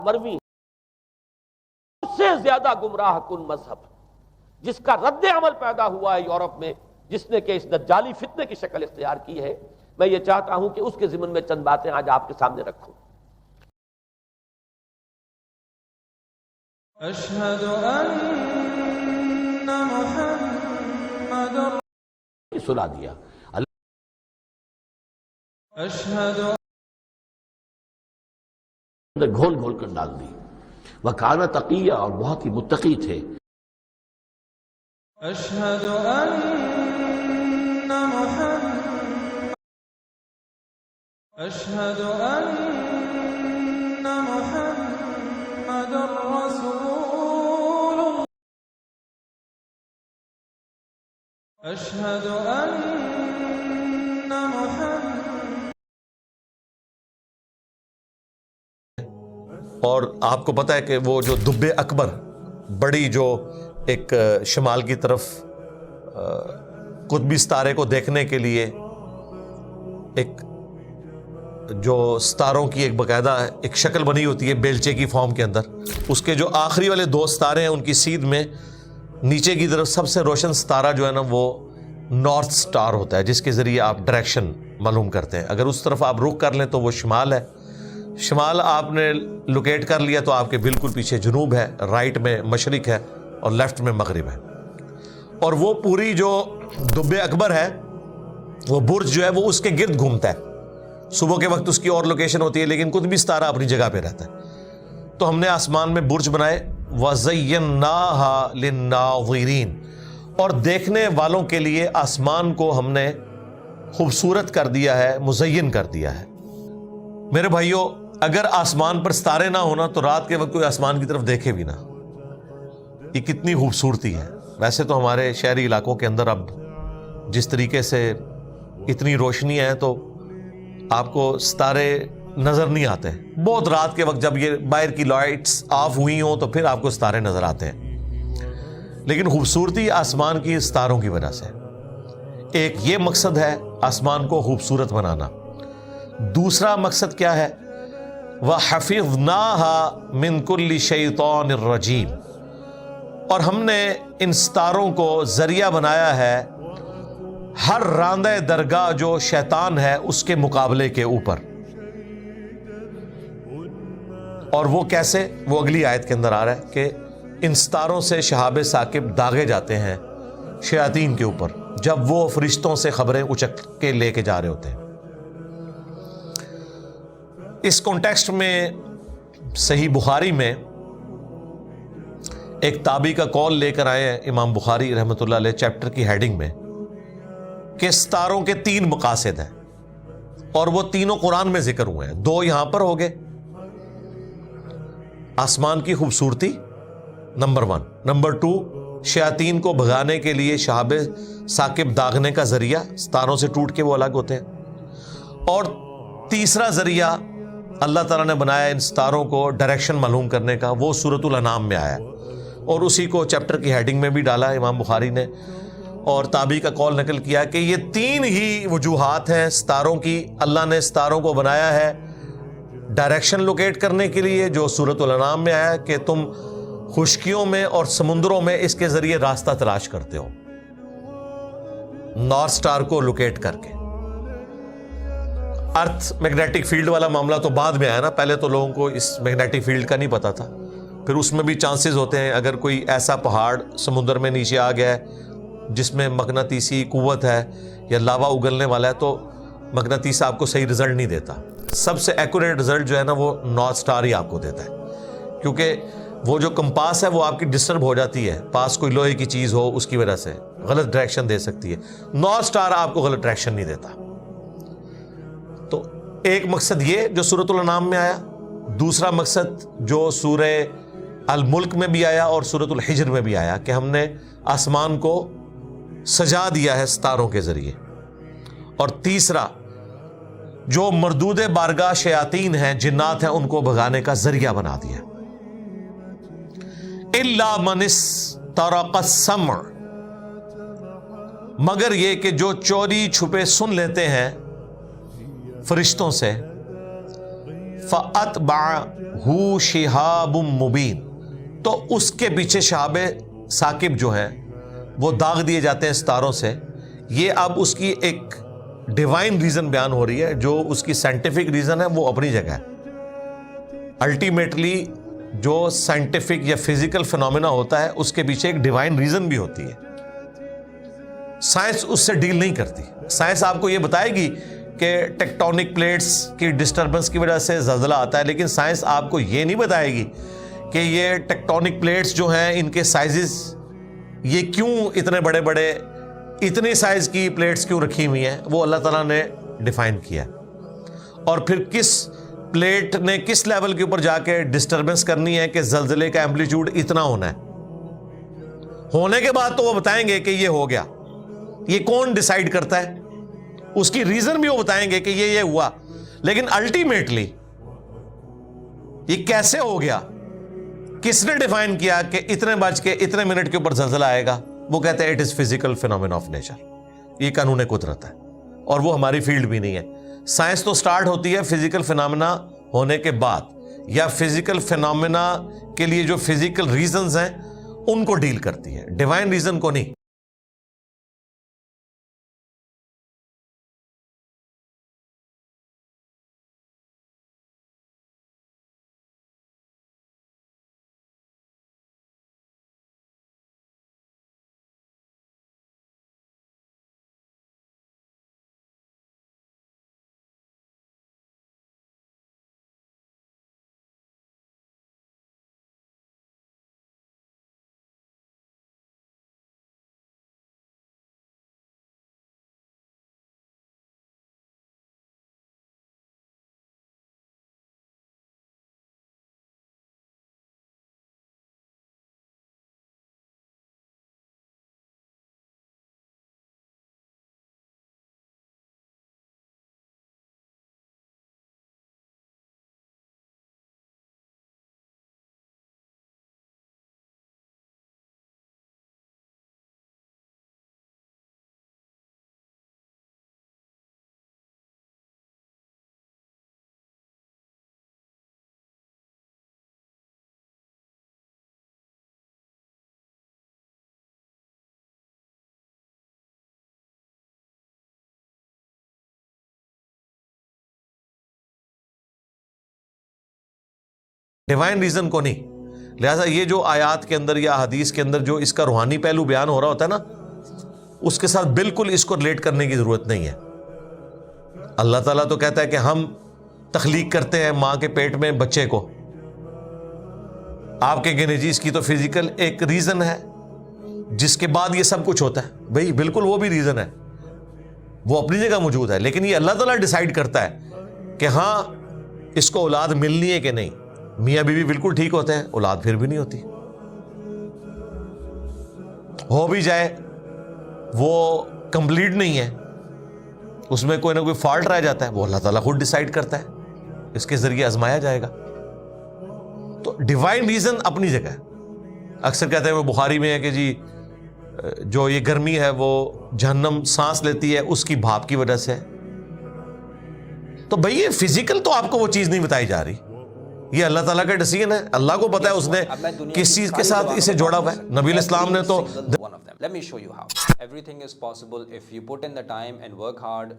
مروی سے زیادہ گمراہ کن مذہب جس کا رد عمل پیدا ہوا ہے یورپ میں، جس نے کہ اس دجالی فتنے کی شکل اختیار کی ہے، میں یہ چاہتا ہوں کہ اس کے ضمن میں چند باتیں آج آپ کے سامنے رکھوں۔ اشہد ان محمد سنا دیا اشہد اندر گھول گھول کر ڈال دی۔ وَكَانَ تَقِيًّا، اور بہت ہی متقی تھے۔ اشہد ان محمد اشہد ان محمد رسول اشہد ان محمد۔ اور آپ کو پتہ ہے کہ وہ جو دب اکبر، بڑی جو ایک شمال کی طرف قطبی ستارے کو دیکھنے کے لیے ایک جو ستاروں کی ایک باقاعدہ ایک شکل بنی ہوتی ہے بیلچے کی فارم کے اندر، اس کے جو آخری والے دو ستارے ہیں ان کی سیدھ میں نیچے کی طرف سب سے روشن ستارہ جو ہے نا وہ نارتھ سٹار ہوتا ہے، جس کے ذریعے آپ ڈائریکشن معلوم کرتے ہیں۔ اگر اس طرف آپ رخ کر لیں تو وہ شمال ہے، شمال آپ نے لوکیٹ کر لیا تو آپ کے بالکل پیچھے جنوب ہے، رائٹ میں مشرق ہے اور لیفٹ میں مغرب ہے۔ اور وہ پوری جو دب اکبر ہے، وہ برج جو ہے وہ اس کے گرد گھومتا ہے۔ صبح کے وقت اس کی اور لوکیشن ہوتی ہے، لیکن قطبی ستارہ اپنی جگہ پہ رہتا ہے۔ تو ہم نے آسمان میں برج بنائے، وَزَيَّنَّاهَا لِلنَّاظِرِينَ، اور دیکھنے والوں کے لیے آسمان کو ہم نے خوبصورت کر دیا ہے، مزین کر دیا ہے۔ میرے بھائیوں، اگر آسمان پر ستارے نہ ہونا تو رات کے وقت کوئی آسمان کی طرف دیکھے بھی نہ۔ یہ کتنی خوبصورتی ہے۔ ویسے تو ہمارے شہری علاقوں کے اندر اب جس طریقے سے اتنی روشنی ہے تو آپ کو ستارے نظر نہیں آتے، بہت رات کے وقت جب یہ باہر کی لائٹس آف ہوئی ہوں تو پھر آپ کو ستارے نظر آتے ہیں، لیکن خوبصورتی آسمان کی ستاروں کی وجہ سے۔ ایک یہ مقصد ہے آسمان کو خوبصورت بنانا۔ دوسرا مقصد کیا ہے؟ وَحَفِظْنَاهَا مِن كُلِّ شَيْطَانٍ الرَّجِيمٍ، اور ہم نے ان ستاروں کو ذریعہ بنایا ہے ہر راندہ درگاہ جو شیطان ہے اس کے مقابلے کے اوپر۔ اور وہ کیسے؟ وہ اگلی آیت کے اندر آ رہا ہے کہ ان ستاروں سے شہاب ثاقب داغے جاتے ہیں شیاطین کے اوپر جب وہ فرشتوں سے خبریں اچک کے لے کے جا رہے ہوتے ہیں۔ اس کانٹیکسٹ میں صحیح بخاری میں ایک تابعی کا قول لے کر آئے ہیں امام بخاری رحمۃ اللہ علیہ، چیپٹر کی ہیڈنگ میں، کہ ستاروں کے 3 مقاصد ہیں اور وہ تینوں قرآن میں ذکر ہوئے ہیں۔ 2 یہاں پر ہو گئے، آسمان کی خوبصورتی نمبر 1، نمبر 2 شیاطین کو بھگانے کے لیے شہاب ثاقب داغنے کا ذریعہ، ستاروں سے ٹوٹ کے وہ الگ ہوتے ہیں، اور تیسرا ذریعہ اللہ تعالیٰ نے بنایا ان ستاروں کو ڈائریکشن معلوم کرنے کا، وہ سورۃ الانعام میں آیا اور اسی کو چیپٹر کی ہیڈنگ میں بھی ڈالا امام بخاری نے، اور تابعی کا قول نقل کیا کہ یہ 3 ہی وجوہات ہیں ستاروں کی۔ اللہ نے ستاروں کو بنایا ہے ڈائریکشن لوکیٹ کرنے کے لیے، جو سورۃ الانعام میں آیا کہ تم خشکیوں میں اور سمندروں میں اس کے ذریعے راستہ تلاش کرتے ہو، نارتھ سٹار کو لوکیٹ کر کے۔ ارتھ میگنیٹک فیلڈ والا معاملہ تو بعد میں آیا نا، پہلے تو لوگوں کو اس میگنیٹک فیلڈ کا نہیں پتا تھا، پھر اس میں بھی چانسز ہوتے ہیں اگر کوئی ایسا پہاڑ سمندر میں نیچے آ گیا ہے جس میں مقناطیسی قوت ہے یا لاوا اگلنے والا ہے تو مقناطیس آپ کو صحیح رزلٹ نہیں دیتا۔ سب سے ایکوریٹ رزلٹ جو ہے نا وہ نارتھ سٹار ہی آپ کو دیتا ہے، کیونکہ وہ جو کمپاس ہے وہ آپ کی ڈسٹرب ہو جاتی ہے، پاس کوئی لوہے کی چیز ہو اس کی وجہ سے غلط ڈائریکشن دے سکتی ہے، نارتھ سٹار آپ کو غلط ڈائریکشن نہیں دیتا۔ تو ایک مقصد یہ جو سورۃ الانعام میں آیا، دوسرا مقصد جو سورہ الملک میں بھی آیا اور سورۃ الحجر میں بھی آیا کہ ہم نے آسمان کو سجا دیا ہے ستاروں کے ذریعے، اور تیسرا جو مردود بارگاہ شیاطین ہیں، جنات ہیں، ان کو بھگانے کا ذریعہ بنا دیا۔ الا من استرق السمع، مگر یہ کہ جو چوری چھپے سن لیتے ہیں فرشتوں سے، فَأَتْبَعَهُ شِهَابٌ مُبِينٌ، تو اس کے پیچھے شہاب ثاقب جو ہے وہ داغ دیے جاتے ہیں ستاروں سے. یہ اب اس کی ایک ڈیوائن ریزن بیان ہو رہی ہے. جو اس کی سائنٹیفک ریزن ہے وہ اپنی جگہ ہے. الٹیمیٹلی جو سائنٹیفک یا فزیکل فینومینا ہوتا ہے اس کے پیچھے ایک ڈیوائن ریزن بھی ہوتی ہے. سائنس اس سے ڈیل نہیں کرتی. سائنس آپ کو یہ بتائے گی کہ ٹیکٹونک پلیٹس کی ڈسٹربنس کی وجہ سے زلزلہ آتا ہے، لیکن سائنس آپ کو یہ نہیں بتائے گی کہ یہ ٹیکٹونک پلیٹس جو ہیں ان کے سائزز یہ کیوں اتنے بڑے بڑے، اتنی سائز کی پلیٹس کیوں رکھی ہوئی ہیں. وہ اللہ تعالیٰ نے ڈیفائن کیا. اور پھر کس پلیٹ نے کس لیول کے اوپر جا کے ڈسٹربنس کرنی ہے کہ زلزلے کا ایمپلیٹیوڈ اتنا ہونا ہے. ہونے کے بعد تو وہ بتائیں گے کہ یہ ہو گیا. یہ کون ڈیسائیڈ کرتا ہے؟ اس کی ریزن بھی وہ بتائیں گے کہ یہ ہوا. لیکن الٹیمیٹلی یہ کیسے ہو گیا، کس نے ڈیفائن کیا کہ اتنے بج کے اتنے منٹ کے اوپر زلزلہ آئے گا؟ وہ کہتے ہیں it is physical phenomena of nature. یہ قانون قدرت ہے اور وہ ہماری فیلڈ بھی نہیں ہے. سائنس تو سٹارٹ ہوتی ہے فزیکل فینومینا ہونے کے بعد، یا فزیکل فینومینا کے لیے جو فزیکل ریزنز ہیں ان کو ڈیل کرتی ہے، ڈیوائن ریزن کو نہیں. ڈیوائن ریزن کو نہیں. لہٰذا یہ جو آیات کے اندر یا حدیث کے اندر جو اس کا روحانی پہلو بیان ہو رہا ہوتا ہے نا، اس کے ساتھ بالکل اس کو ریلیٹ کرنے کی ضرورت نہیں ہے. اللہ تعالیٰ تو کہتا ہے کہ ہم تخلیق کرتے ہیں ماں کے پیٹ میں بچے کو. آپ کے کہنے جی اس کی تو فزیکل ایک ریزن ہے جس کے بعد یہ سب کچھ ہوتا ہے. بھئی بالکل وہ بھی ریزن ہے، وہ اپنی جگہ موجود ہے، لیکن یہ اللہ تعالیٰ ڈیسائیڈ کرتا ہے کہ ہاں اس کو اولاد ملنی ہے کہ نہیں. میاں بیوی بالکل ٹھیک ہوتے ہیں، اولاد پھر بھی نہیں ہوتی. ہو بھی جائے وہ کمپلیٹ نہیں ہے، اس میں کوئی نہ کوئی فالٹ رہ جاتا ہے، وہ اللہ تعالیٰ خود ڈیسائیڈ کرتا ہے، اس کے ذریعے آزمایا جائے گا. تو ڈیوائن ریزن اپنی جگہ ہے. اکثر کہتے ہیں وہ بخاری میں ہے کہ جی جو یہ گرمی ہے وہ جہنم سانس لیتی ہے اس کی بھاپ کی وجہ سے. تو بھئی یہ فزیکل تو آپ کو وہ چیز نہیں بتائی جا رہی، یہ اللہ تعالیٰ کا ڈیسیژن ہے. اللہ کو پتا ہے اس نے کس چیز کے ساتھ اسے جوڑا ہوا ہے. نبی علیہ السلام نے تو Let me show you how. Everything is possible if you put in the time and work hard.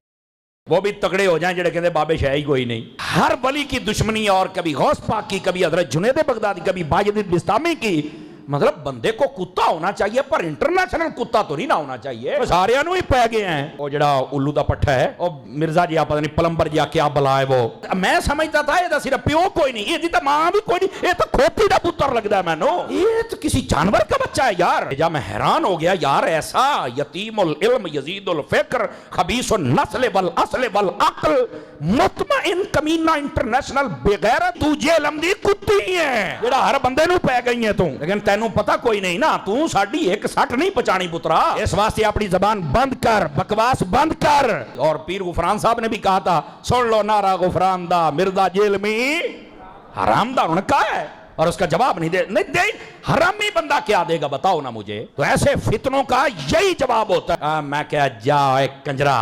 وہ بھی تگڑے ہو جائیں جڑے کہتے بابے شاہ ہی کوئی نہیں. ہر ولی کی دشمنی، اور کبھی غوث پاک کی، کبھی حضرت جنید بغدادی، کبھی باجد بستامی کی. مطلب بندے کو کتا ہونا چاہیے پر انٹرنیشنل کتا تو نہیں نہ ہونا چاہیے. سارے انہوں ہی پہ گئے ہیں. وہ جڑا الو دا پٹھا ہے وہ مرزا جی آپ پتہ نہیں پلمبر جی کیا بلا ہے، وہ میں سمجھتا تھا یہ صرف پیو کوئی نہیں، یہ تو ماں بھی کوئی نہیں، یہ تو کھوتی دا پتر لگتا ہے. میں نو یہ تو کسی جانور کا بچہ ہے یار. جب میں حیران ہو گیا یار، ایسا یتیم العلم یزید الفکر خبیث النسل والاصل والعقل مطمئن کمینہ انٹرنیشنل بغیرت تو جیلم دی کتی ہے جڑا ہر بندے نو پہ گئی ہے. تو لیکن تینوں پتہ کوئی نہیں نا، تو ساڑی ایک سٹ نہیں پچانی پترا. اس واسطے اپنی زبان بند کر، بکواس بند کر. اور پیر غفران صاحب نے بھی کہا تھا سن لو نعرہ غفران دا، مرزا جیل میں حرام دا. انہوں نے کہا ہے اور اس کا جواب نہیں دے. حرامی بندہ کیا دے گا بتاؤ نا مجھے. تو ایسے فتنوں کا یہی جواب ہوتا ہے. میں کہا جا ایک کنجرا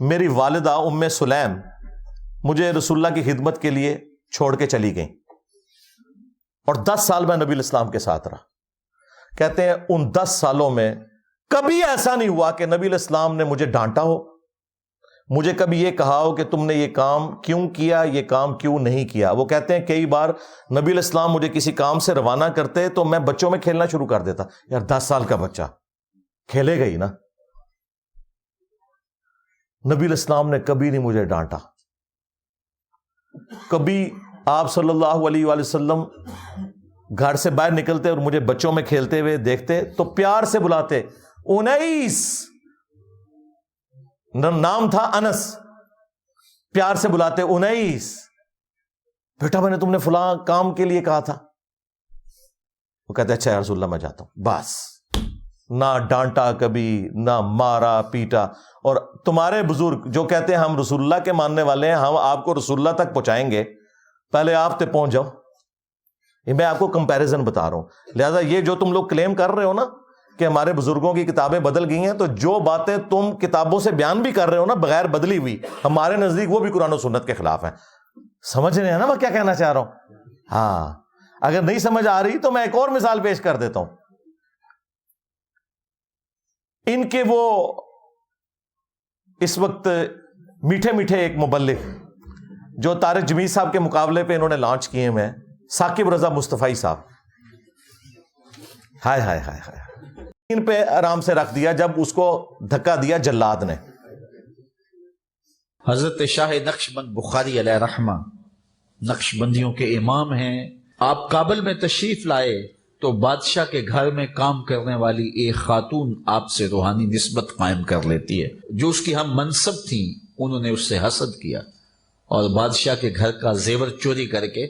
میری والدہ ام سلیم مجھے رسول اللہ کی خدمت کے لیے چھوڑ کے چلی گئیں اور 10 سال میں نبی الاسلام کے ساتھ رہا. کہتے ہیں ان 10 سالوں میں کبھی ایسا نہیں ہوا کہ نبی الاسلام نے مجھے ڈانٹا ہو, مجھے کبھی یہ کہا ہو کہ تم نے یہ کام کیوں کیا, یہ کام کیوں نہیں کیا. وہ کہتے ہیں کئی بار نبی الاسلام مجھے کسی کام سے روانہ کرتے تو میں بچوں میں کھیلنا شروع کر دیتا. یار 10 سال کا بچہ کھیلے گا ہی نا. نبی الاسلام نے کبھی نہیں مجھے ڈانٹا. کبھی آپ صلی اللہ علیہ وآلہ وسلم گھر سے باہر نکلتے اور مجھے بچوں میں کھیلتے ہوئے دیکھتے تو پیار سے بلاتے, انیس, نام تھا انس, پیار سے بلاتے انیس, بیٹا میں نے تم نے فلاں کام کے لیے کہا تھا. وہ کہتے اچھا یا رسول اللہ میں جاتا ہوں. بس نہ ڈانٹا کبھی, نہ مارا پیٹا. اور تمہارے بزرگ جو کہتے ہیں ہم رسول اللہ کے ماننے والے ہیں, ہم آپ کو رسول اللہ تک پہنچائیں گے, پہلے آپ تک پہنچ جاؤ. یہ میں آپ کو کمپیریزن بتا رہا ہوں. لہذا یہ جو تم لوگ کلیم کر رہے ہو نا کہ ہمارے بزرگوں کی کتابیں بدل گئی ہیں, تو جو باتیں تم کتابوں سے بیان بھی کر رہے ہو نا بغیر بدلی ہوئی, ہمارے نزدیک وہ بھی قرآن و سنت کے خلاف ہیں. سمجھ رہے ہیں نا میں کیا کہنا چاہ رہا ہوں؟ ہاں, اگر نہیں سمجھ آ رہی تو میں ایک اور مثال پیش کر دیتا ہوں. ان کے وہ اس وقت میٹھے میٹھے ایک مبلغ جو طارق جمیل صاحب کے مقابلے پہ انہوں نے لانچ کیے ہیں, ثاقب رضا مصطفی صاحب. ہائے ہائے ہائے ہائے, ان پہ آرام سے رکھ دیا جب اس کو دھکا دیا جلاد نے. حضرت شاہ نقشبند بخاری علیہ رحمہ نقشبندیوں کے امام ہیں. آپ کابل میں تشریف لائے تو بادشاہ کے گھر میں کام کرنے والی ایک خاتون آپ سے روحانی نسبت قائم کر لیتی ہے. جو اس کی ہم منصب تھیں انہوں نے اس سے حسد کیا اور بادشاہ کے گھر کا زیور چوری کر کے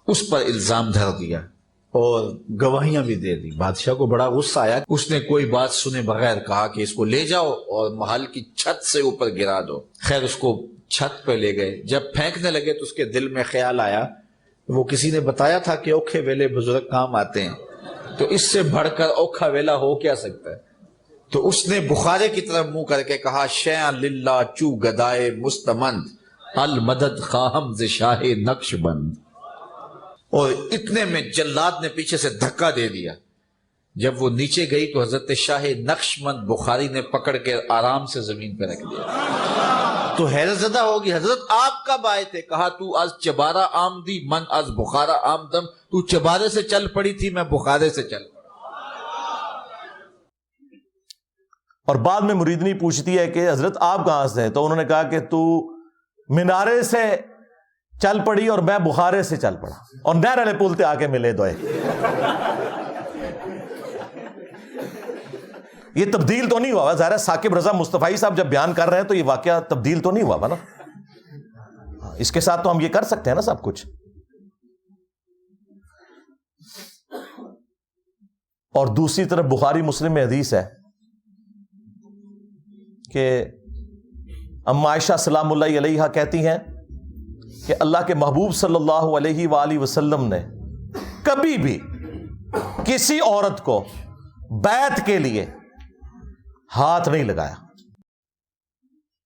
اس پر الزام دھر دیا اور گواہیاں بھی دے دی. بادشاہ کو بڑا غصہ آیا. اس نے کوئی بات سنے بغیر کہا کہ اس کو لے جاؤ اور محل کی چھت سے اوپر گرا دو. خیر اس کو چھت پہ لے گئے. جب پھینکنے لگے تو اس کے دل میں خیال آیا, وہ کسی نے بتایا تھا کہ اوکھے ویلے بزرگ کام آتے ہیں, تو اس سے بڑھ کر اوکھا ویلا ہو کیا سکتا ہے. تو اس نے بخارے کی طرف منہ کر کے کہا, شیعہ للہ چو گدائے مستمند المدد خواہم ز شاہ نقش بند. اور اتنے میں جلاد نے پیچھے سے دھکا دے دیا. جب وہ نیچے گئی تو حضرت شاہ نقشبند بخاری نے پکڑ کے آرام سے زمین پہ رکھ دیا. تو حیرت زدہ ہوگی, حضرت آپ کب آئے تھے؟ کہا تو از چبارہ آمدی من از بخارا آمدم. تو چبارے سے چل پڑی تھی, میں بخارے سے چل پڑا. اور بعد میں مریدنی پوچھتی ہے کہ حضرت آپ کہاں سے ہیں؟ تو انہوں نے کہا کہ تو مینارے سے چل پڑی اور میں بخارے سے چل پڑا, اور نہر والے پل تے آ کے ملے دوئے. یہ تبدیل تو نہیں ہوا ظاہر ہے. ثاقب رضا مصطفی صاحب جب بیان کر رہے ہیں تو یہ واقعہ تبدیل تو نہیں ہوا نا. اس کے ساتھ تو ہم یہ کر سکتے ہیں نا سب کچھ. اور دوسری طرف بخاری مسلم میں حدیث ہے کہ اما عائشہ سلام اللہ علیہا کہتی ہیں کہ اللہ کے محبوب صلی اللہ علیہ وآلہ وسلم نے کبھی بھی کسی عورت کو بیعت کے لیے ہاتھ نہیں لگایا.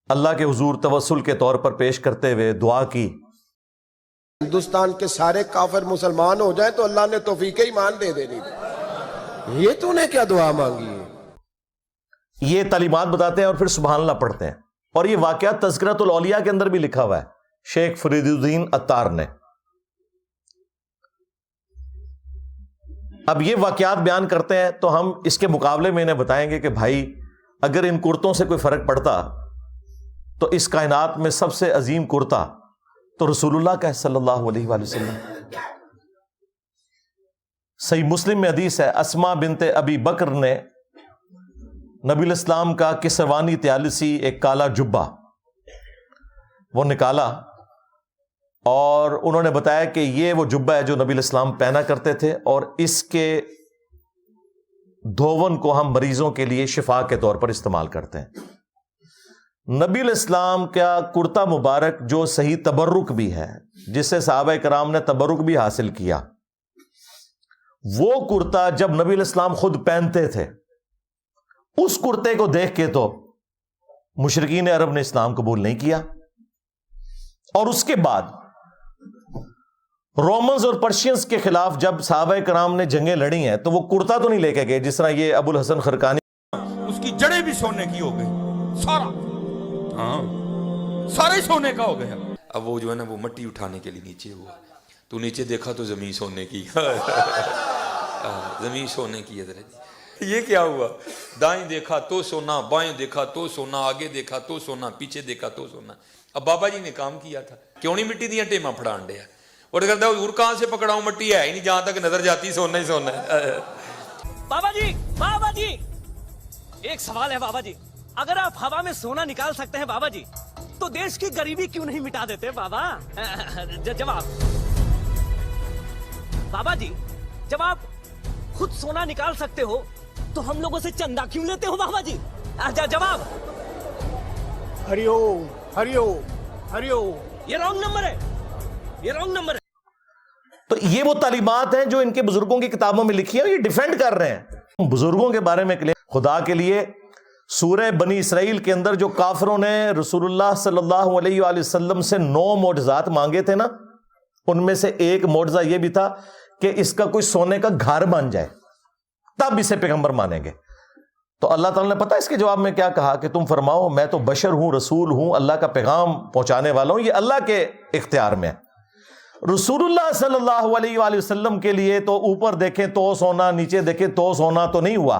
اللہ کے حضور توسل کے طور پر پیش کرتے ہوئے دعا کی, ہندوستان کے سارے کافر مسلمان ہو جائیں تو اللہ نے توفیق ایمان دے دینی تھی. یہ تو نے کیا دعا مانگی ہے؟ یہ تعلیمات بتاتے ہیں اور پھر سبحان اللہ پڑھتے ہیں. اور یہ واقعہ تذکرۃ الاولیاء کے اندر بھی لکھا ہوا ہے شیخ فرید الدین عطار نے. اب یہ واقعات بیان کرتے ہیں تو ہم اس کے مقابلے میں انہیں بتائیں گے کہ بھائی اگر ان کرتوں سے کوئی فرق پڑتا تو اس کائنات میں سب سے عظیم کرتا تو رسول اللہ کا ہے صلی اللہ علیہ وآلہ وسلم. صحیح مسلم میں حدیث ہے, اسما بنت ابی بکر نے نبی الاسلام کا کسروانی طیالسی ایک کالا جبہ وہ نکالا اور انہوں نے بتایا کہ یہ وہ جبہ ہے جو نبی الاسلام پہنا کرتے تھے, اور اس کے دھون کو ہم مریضوں کے لیے شفا کے طور پر استعمال کرتے ہیں. نبی الاسلام کا کرتا مبارک جو صحیح تبرک بھی ہے, جس سے صحابہ کرام نے تبرک بھی حاصل کیا, وہ کرتا جب نبی الاسلام خود پہنتے تھے, اس کرتے کو دیکھ کے تو مشرکین عرب نے اسلام قبول نہیں کیا، اور اس کے بعد رومنز اور پرشینز کے خلاف جب صحابہ کرام نے جنگیں لڑی ہیں تو وہ کرتا تو نہیں لے کے گئے جس طرح یہ ابو الحسن خرقانی، اس کی جڑیں بھی سونے کی ہو گئی، سارا، ہاں سارا ہی سونے کا ہو گیا. اب وہ جو ہے نا وہ مٹی اٹھانے کے لیے نیچے ہوا، تو نیچے دیکھا تو زمین سونے کی زمین سونے کی. حضرت یہ کیا ہوا؟ دائیں دیکھا تو سونا، بائیں دیکھا تو سونا، آگے دیکھا تو سونا، پیچھے دیکھا تو سونا. اب بابا جی نے کام کیا تھا، کیوں نہیں مٹی دیا ٹیما پھڑان ڈیا، اور کرتا حضور کہاں سے پکڑاؤں، مٹی ہے ہی نہیں، جہاں تک نظر جاتی سونا ہی سونا ہے. بابا جی ایک سوال ہے بابا جی، اگر آپ ہوا میں سونا نکال سکتے ہیں بابا جی تو دیش کی غریبی کیوں نہیں مٹا دیتے بابا؟ جواب بابا جی، جب آپ خود سونا نکال سکتے ہو تو ہم لوگوں سے چندہ کیوں لیتے ہو بابا جی؟ جواب ہریوم ہریوم ہریوم. یہ رانگ نمبر ہے، یہ رانگ نمبر ہے. تو یہ وہ تعلیمات ہیں جو ان کے بزرگوں کی کتابوں میں لکھی ہیں، یہ ڈیفینڈ کر رہے ہیں بزرگوں کے بارے میں. خدا کے لیے سورہ بنی اسرائیل کے اندر جو کافروں نے رسول اللہ صلی اللہ علیہ وآلہ وسلم سے 9 معجزات مانگے تھے نا، ان میں سے ایک معجزہ یہ بھی تھا کہ اس کا کوئی سونے کا گھر بن جائے تب اسے پیغمبر مانیں گے. تو اللہ تعالیٰ نے پتہ اس کے جواب میں کیا کہا کہ تم فرماؤ میں تو بشر ہوں، رسول ہوں، اللہ کا پیغام پہنچانے والا ہوں، یہ اللہ کے اختیار میں ہے. رسول اللہ صلی اللہ علیہ وآلہ وسلم کے لیے تو اوپر دیکھیں تو سونا، نیچے دیکھیں تو سونا تو نہیں ہوا.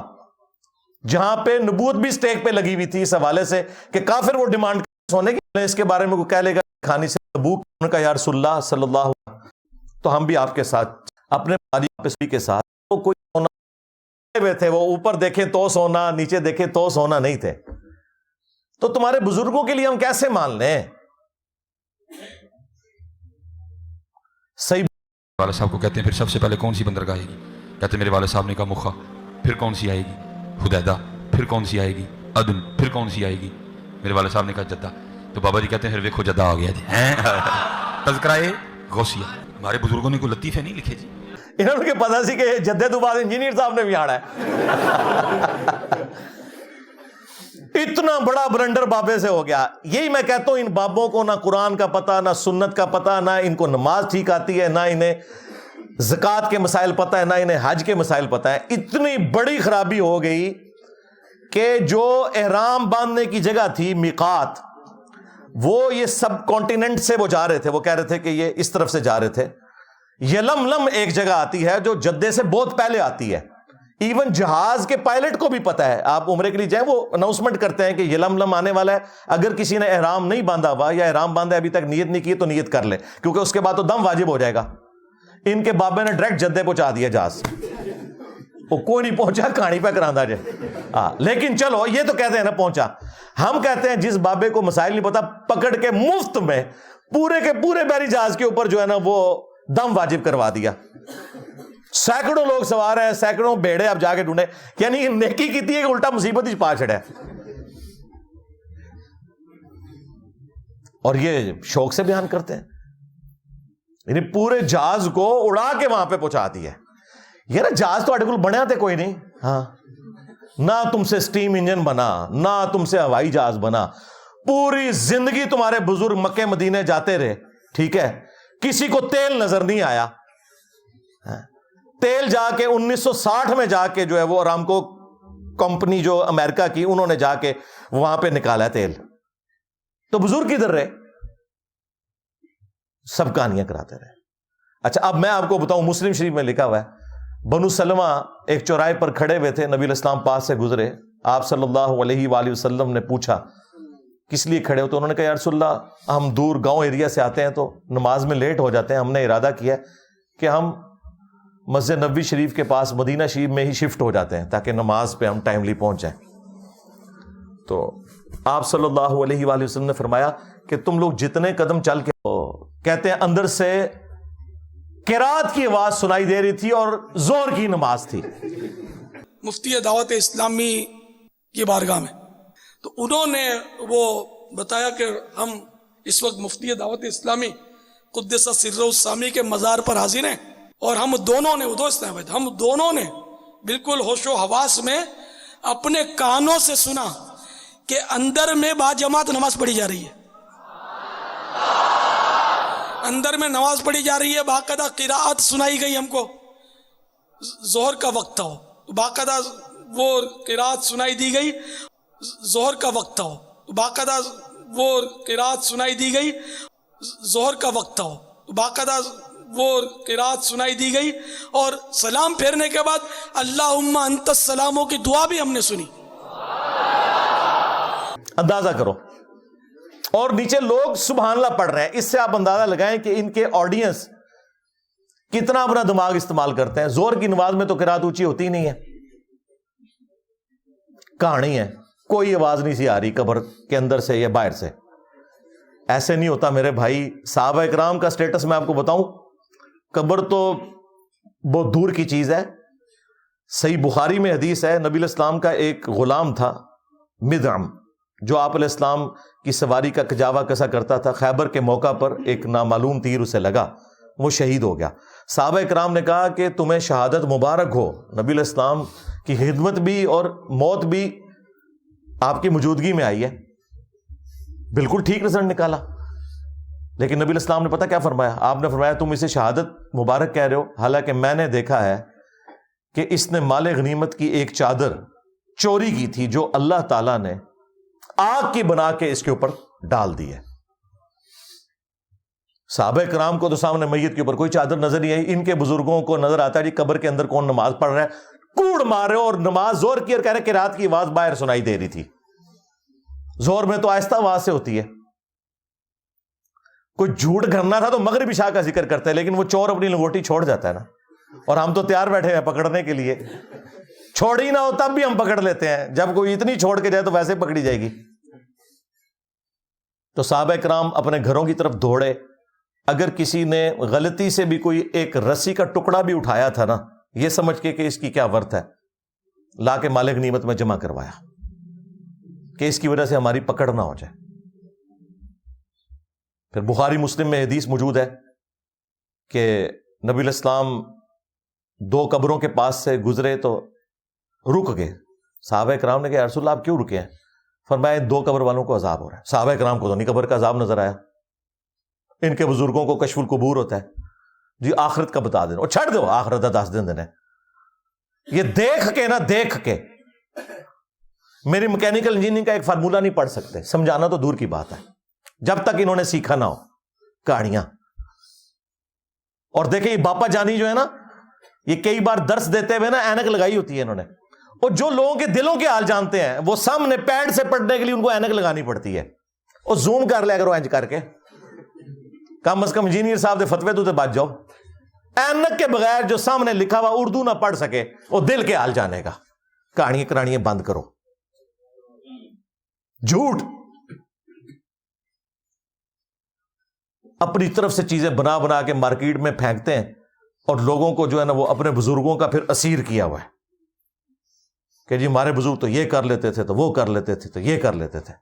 جہاں پہ نبوت بھی سٹیک پہ لگی ہوئی تھی اس حوالے سے کہ کافر وہ ڈیمانڈ سونے کی، اس کے بارے میں کوئی کہہ لے گا کھانی سے تبوک، ان کا یا رسول اللہ صلی اللہ علیہ وسلم تو ہم بھی آپ کے ساتھ اپنے والی کے ساتھ وہ کوئی سونا تھے، وہ اوپر دیکھیں تو سونا، نیچے دیکھیں تو سونا نہیں تھے. تو تمہارے بزرگوں کے لیے ہم کیسے مان لیں؟ صحیح والد صاحب کو کہتے ہیں پھر سب سے پہلے کون سی بندرگاہ آئے گی؟ کہتے ہیں میرے والد صاحب نے کہا مخا. پھر کون سی آئے گی؟ حدیدہ. پھر کون سی آئے گی؟ عدن. پھر کون سی آئے گی؟ میرے والد صاحب نے کہا جدہ. تو بابا جی کہتے ہیں پھر ویکھو جدہ آ گیا جی. تذکرہ غوثیہ. ہمارے بزرگوں نے کوئی لطیفے نہیں لکھے جی. انہوں نے پتا سی کہ جدے تو بعد انجینئر صاحب نے بھی آنا ہے. اتنا بڑا بلنڈر بابے سے ہو گیا. یہی میں کہتا ہوں ان بابوں کو نہ قرآن کا پتہ، نہ سنت کا پتہ، نہ ان کو نماز ٹھیک آتی ہے، نہ انہیں زکوٰۃ کے مسائل پتہ ہے، نہ انہیں حج کے مسائل پتہ ہے. اتنی بڑی خرابی ہو گئی کہ جو احرام باندھنے کی جگہ تھی میقات، وہ یہ سب کانٹیننٹ سے وہ جا رہے تھے، وہ کہہ رہے تھے کہ یہ اس طرف سے جا رہے تھے. یلملم ایک جگہ آتی ہے جو جدے سے بہت پہلے آتی ہے. ایون جہاز کے پائلٹ کو بھی پتا ہے، آپ عمرے کے لیے جائیں وہ اناؤنسمنٹ کرتے ہیں کہ یلملم آنے والا ہے، اگر کسی نے احرام نہیں باندھا ہوا یا احرام باندھا ابھی تک نیت نہیں کی تو نیت کر لے، کیونکہ اس کے بعد تو دم واجب ہو جائے گا. ان کے بابے نے ڈائریکٹ جدے پہنچا دیا جہاز، وہ کوئی نہیں پہنچا، کہانی پہ کراندہ جائے. لیکن چلو یہ تو کہتے ہیں نا پہنچا. ہم کہتے ہیں جس بابے کو مسائل نہیں پتا پکڑ کے مفت میں پورے کے پورے بحری جہاز کے اوپر جو ہے نا وہ دم واجب کروا دیا. سینکڑوں لوگ سوار ہیں، سینکڑوں بیڑے اب جا کے ڈھونڈے، یعنی نیکی کی تھی کہ الٹا مصیبت ہی پا چھڑے. اور یہ شوق سے بیان کرتے ہیں، یعنی پورے جہاز کو اڑا کے وہاں پہ پہنچا دیا. یہ نا جہاز تو اڈگل بنیا تھے کوئی نہیں، ہاں نہ تم سے سٹیم انجن بنا، نہ تم سے ہوائی جہاز بنا. پوری زندگی تمہارے بزرگ مکے مدینے جاتے رہے، ٹھیک ہے، کسی کو تیل نظر نہیں آیا. تیل جا کے 1960 میں جا کے جو ہے وہ ارامکو کمپنی جو امریکہ کی، انہوں نے جا کے وہاں پہ نکالا تیل. تو بزرگ کدھر رہے؟ سب کہانیاں کراتے رہے. اچھا اب میں آپ کو بتاؤں، مسلم شریف میں لکھا ہوا ہے، بنو سلمہ ایک چوراہے پر کھڑے ہوئے تھے، نبی علیہ السلام پاس سے گزرے، آپ صلی اللہ علیہ وآلہ وسلم نے پوچھا کس لیے کھڑے ہو؟ تو انہوں نے کہا یا رسول اللہ ہم دور گاؤں ایریا سے آتے ہیں تو نماز میں لیٹ ہو جاتے ہیں، ہم نے ارادہ کیا کہ ہم مسجد نبوی شریف کے پاس مدینہ شریف میں ہی شفٹ ہو جاتے ہیں تاکہ نماز پہ ہم ٹائملی پہنچ جائیں. تو آپ صلی اللہ علیہ وآلہ وسلم نے فرمایا کہ تم لوگ جتنے قدم چل کے، کہتے ہیں اندر سے قرات کی آواز سنائی دے رہی تھی اور زور کی نماز تھی. مفتی دعوت اسلامی کی بارگاہ میں تو انہوں نے وہ بتایا کہ ہم اس وقت مفتی دعوت اسلامی قدس سر السامی کے مزار پر حاضر ہیں، اور ہم دونوں نے ہم دونوں نے بالکل ہوش و حواس میں اپنے کانوں سے سنا کہ اندر میں باجماعت نماز پڑھی جا رہی ہے، اندر میں نماز پڑھی جا رہی ہے، باقاعدہ قراءت سنائی گئی ہم کو، ظہر کا وقت تھا، باقاعدہ وہ قراءت سنائی دی گئی، ظہر کا وقت تھا، باقاعدہ وہ قراءت سنائی دی گئی، ظہر کا وقت تھا، باقاعدہ وہ قراءت سنائی دی گئی، اور سلام پھیرنے کے بعد اللہم انت السلاموں کی دعا بھی ہم نے سنی۔ اندازہ کرو، اور نیچے لوگ سبحان اللہ پڑھ رہے ہیں، اس سے آپ اندازہ لگائیں کہ ان کے آڈینس کتنا اپنا دماغ استعمال کرتے ہیں۔ زور کی نماز میں تو قرات اونچی ہوتی ہی نہیں ہے، کہانی ہے، کوئی آواز نہیں سی آ رہی قبر کے اندر سے یا باہر سے۔ ایسے نہیں ہوتا میرے بھائی، صحابہ اکرام کا سٹیٹس میں آپ کو بتاؤں، قبر تو بہت دور کی چیز ہے۔ صحیح بخاری میں حدیث ہے، نبی علیہ السلام کا ایک غلام تھا مدعم، جو آپ علیہ السلام کی سواری کا کجاوا کسا کرتا تھا۔ خیبر کے موقع پر ایک نامعلوم تیر اسے لگا، وہ شہید ہو گیا۔ صحابہ اکرام نے کہا کہ تمہیں شہادت مبارک ہو، نبی علیہ السلام کی خدمت بھی اور موت بھی آپ کی موجودگی میں آئی ہے، بالکل ٹھیک رزلٹ نکالا۔ لیکن نبی علیہ السلام نے پتہ کیا فرمایا؟ آپ نے فرمایا تم اسے شہادت مبارک کہہ رہے ہو، حالانکہ میں نے دیکھا ہے کہ اس نے مال غنیمت کی ایک چادر چوری کی تھی جو اللہ تعالیٰ نے آگ کی بنا کے اس کے اوپر ڈال دی ہے۔ صحابہ کرام کو تو سامنے میت کے اوپر کوئی چادر نظر نہیں آئی، ان کے بزرگوں کو نظر آتا ہے جی قبر کے اندر کون نماز پڑھ رہا ہے، کوڑ مار رہے ہو، اور نماز زور کی اور کہہ رہے کہ رات کی آواز باہر سنائی دے رہی تھی۔ زور میں تو آہستہ آواز سے ہوتی ہے، کوئی جھوٹ گھرنا تھا تو مغرب عشاء کا ذکر کرتا ہے، لیکن وہ چور اپنی لنگوٹی چھوڑ جاتا ہے نا، اور ہم تو تیار بیٹھے ہیں پکڑنے کے لیے، چھوڑ ہی نہ ہو تب بھی ہم پکڑ لیتے ہیں، جب کوئی اتنی چھوڑ کے جائے تو ویسے پکڑی جائے گی۔ تو صحابہ کرام اپنے گھروں کی طرف دوڑے، اگر کسی نے غلطی سے بھی کوئی ایک رسی کا ٹکڑا بھی اٹھایا تھا نا، یہ سمجھ کے کہ اس کی کیا ورتھ ہے، لا کے مال غنیمت میں جمع کروایا کہ اس کی وجہ سے ہماری پکڑ نہ ہو جائے۔ پھر بخاری مسلم میں حدیث موجود ہے کہ نبی علیہ السلام دو قبروں کے پاس سے گزرے تو رک گئے۔ صحابہ کرام نے کہا یا رسول اللہ آپ کیوں رکے ہیں؟ فرمایا دو قبر والوں کو عذاب ہو رہا ہے۔ صحابہ کرام کو تو نہیں قبر کا عذاب نظر آیا، ان کے بزرگوں کو کشف القبور ہوتا ہے، جی آخرت کا بتا دینا، اور چھڑ دو آخرت کا 10 دن دینا۔ یہ دیکھ کے نا، دیکھ کے میری میکینیکل انجینئرنگ کا ایک فارمولہ نہیں پڑھ سکتے، سمجھانا تو دور کی بات ہے جب تک انہوں نے سیکھا نہ ہو کہانیاں۔ اور دیکھیں یہ باپا جانی جو ہے نا، یہ کئی بار درس دیتے ہوئے نا اینک لگائی ہوتی ہے انہوں نے، اور جو لوگوں کے دلوں کے حال جانتے ہیں وہ سامنے پیڈ سے پڑھنے کے لیے ان کو اینک لگانی پڑتی ہے، اور زوم کر لیا کرو اینج کر کے، کم از کم انجینئر صاحب دے فتوے تو بچ جاؤ۔ اینک کے بغیر جو سامنے لکھا ہوا اردو نہ پڑھ سکے وہ دل کے حال جانے گا۔ کہانیاں کرانیاں بند کرو، جھوٹ اپنی طرف سے چیزیں بنا بنا کے مارکیٹ میں پھینکتے ہیں، اور لوگوں کو جو ہے نا وہ اپنے بزرگوں کا پھر اسیر کیا ہوا ہے کہ جی ہمارے بزرگ تو یہ کر لیتے تھے، تو وہ کر لیتے تھے، تو یہ کر لیتے تھے۔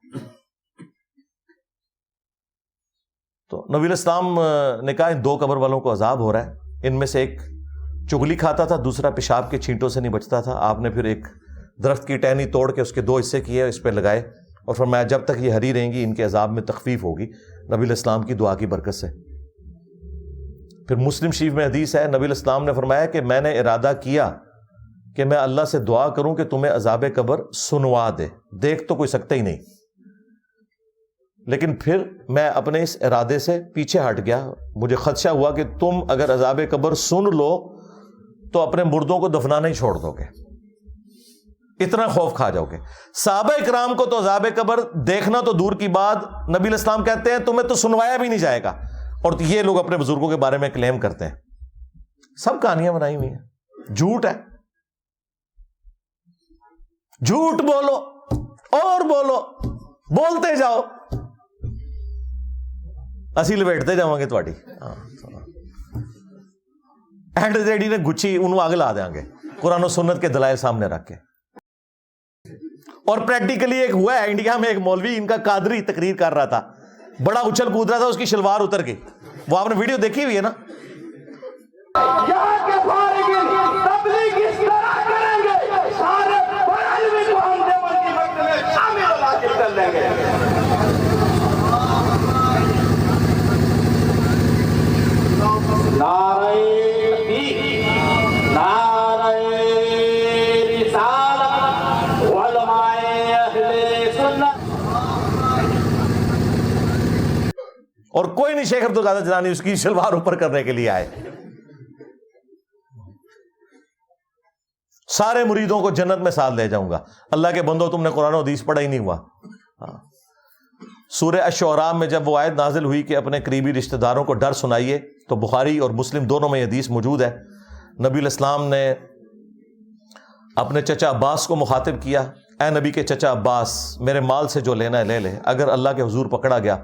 تو نبی علیہ السلام نے کہا ان دو قبر والوں کو عذاب ہو رہا ہے، ان میں سے ایک چگلی کھاتا تھا، دوسرا پیشاب کے چھینٹوں سے نہیں بچتا تھا۔ آپ نے پھر ایک درخت کی ٹہنی توڑ کے اس کے 2 حصے کیے، اس پہ لگائے، اور فرمایا جب تک یہ ہری رہیں گی ان کے عذاب میں تخفیف ہوگی، نبی علیہ السلام کی دعا کی برکت سے۔ پھر مسلم شریف میں حدیث ہے، نبی علیہ السلام نے فرمایا کہ میں نے ارادہ کیا کہ میں اللہ سے دعا کروں کہ تمہیں عذاب قبر سنوا دے، دیکھ تو کوئی سکتا ہی نہیں، لیکن پھر میں اپنے اس ارادے سے پیچھے ہٹ گیا، مجھے خدشہ ہوا کہ تم اگر عذاب قبر سن لو تو اپنے مردوں کو دفنانا ہی چھوڑ دو گے، اتنا خوف کھا جاؤ گے۔ صحابہ اکرام کو تو عذاب قبر دیکھنا تو دور کی بات، نبی علیہ السلام کہتے ہیں تمہیں تو سنوایا بھی نہیں جائے گا، اور یہ لوگ اپنے بزرگوں کے بارے میں کلیم کرتے ہیں۔ سب کہانیاں بنائی ہوئی ہیں، جھوٹ ہے، جھوٹ بولو اور بولو، بولتے جاؤ، اسی لپیٹتے جاؤں گے تھوڑی اینڈ جیڈی نے گچھی انہوں آگ لا دیں گے قرآن و سنت کے دلائل سامنے رکھ کے۔ اور پریکٹیکلی ایک ہوا ہے انڈیا میں، ایک مولوی ان کا قادری تقریر کر رہا تھا، بڑا اچھل کود رہا تھا، اس کی شلوار اتر گئی، وہ آپ نے ویڈیو دیکھی ہوئی ہے نا؟ یہاں کے فارغین تبلیغ اس طرح کریں گے، سارے علم کو ہم دیوبند کی مکتب میں شامل ہو کوئی نہیں شیخ عبد القادر جیلانی اس کی شلوار اوپر کرنے کے لیے آئے. سارے مریدوں کو جنت میں ساتھ لے جاؤں گا. اللہ کے بندو تم نے قرآن و حدیث پڑھا ہی نہیں ہوا. سورہ الشعراء میں جب وہ آیت نازل ہوئی کہ اپنے قریبی رشتہ داروں کو ڈر سنائیے، تو بخاری اور مسلم دونوں میں یہ حدیث موجود ہے. نبی علیہ السلام نے اپنے چچا عباس کو مخاطب کیا، اے نبی کے چچا عباس، میرے مال سے جو لینا ہے لے لے، اگر اللہ کے حضور پکڑا گیا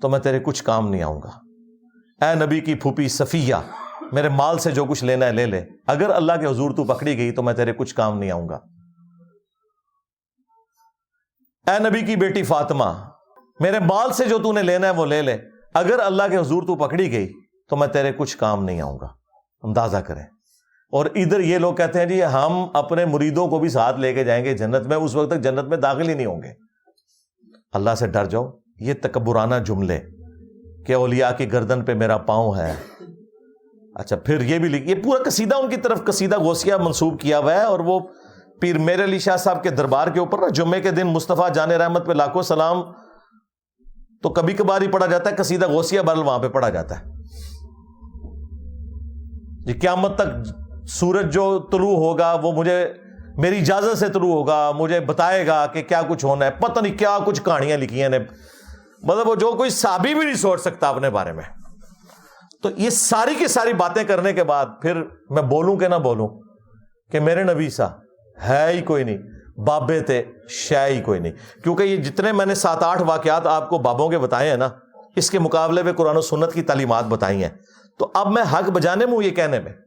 تو میں تیرے کچھ کام نہیں آؤں گا. اے نبی کی پھوپھی صفیہ، میرے مال سے جو کچھ لینا ہے لے لے، اگر اللہ کے حضور تو پکڑی گئی تو میں تیرے کچھ کام نہیں آؤں گا. اے نبی کی بیٹی فاطمہ، میرے مال سے جو تو نے لینا ہے وہ لے لے، اگر اللہ کے حضور تو پکڑی گئی تو میں تیرے کچھ کام نہیں آؤں گا. اندازہ کریں. اور ادھر یہ لوگ کہتے ہیں جی ہم اپنے مریدوں کو بھی ساتھ لے کے جائیں گے جنت میں، اس وقت تک جنت میں داخل ہی نہیں ہوں گے. اللہ سے ڈر جاؤ. یہ تکبرانہ جملے کہ اولیاء کی گردن پہ میرا پاؤں ہے. اچھا پھر یہ بھی یہ پورا قصیدہ ان کی طرف قصیدہ غوثیہ منسوب کیا ہوا ہے. اور وہ پیر میر علی شاہ صاحب کے دربار کے اوپر نا جمعے کے دن مصطفیٰ جان رحمت پہ لاکھوں سلام تو کبھی کبھار ہی پڑھا جاتا ہے، قصیدہ غوثیہ برل وہاں پہ پڑھا جاتا ہے. یہ قیامت تک سورج جو طلوع ہوگا وہ مجھے میری اجازت سے طلوع ہوگا، مجھے بتائے گا کہ کیا کچھ ہونا ہے. پتہ نہیں کیا کچھ کہانیاں لکھی ہیں نے، مطلب وہ جو کوئی صحابی بھی نہیں سوچ سکتا اپنے بارے میں. تو یہ ساری کی ساری باتیں کرنے کے بعد پھر میں بولوں کہ نہ بولوں کہ میرے نبی سا ہے ہی کوئی نہیں، بابے تے شے ہی کوئی نہیں. کیونکہ یہ جتنے میں نے 7-8 واقعات آپ کو بابوں کے بتائے ہیں نا، اس کے مقابلے میں قرآن و سنت کی تعلیمات بتائی ہیں. تو اب میں حق بجانے میں ہوں یہ کہنے میں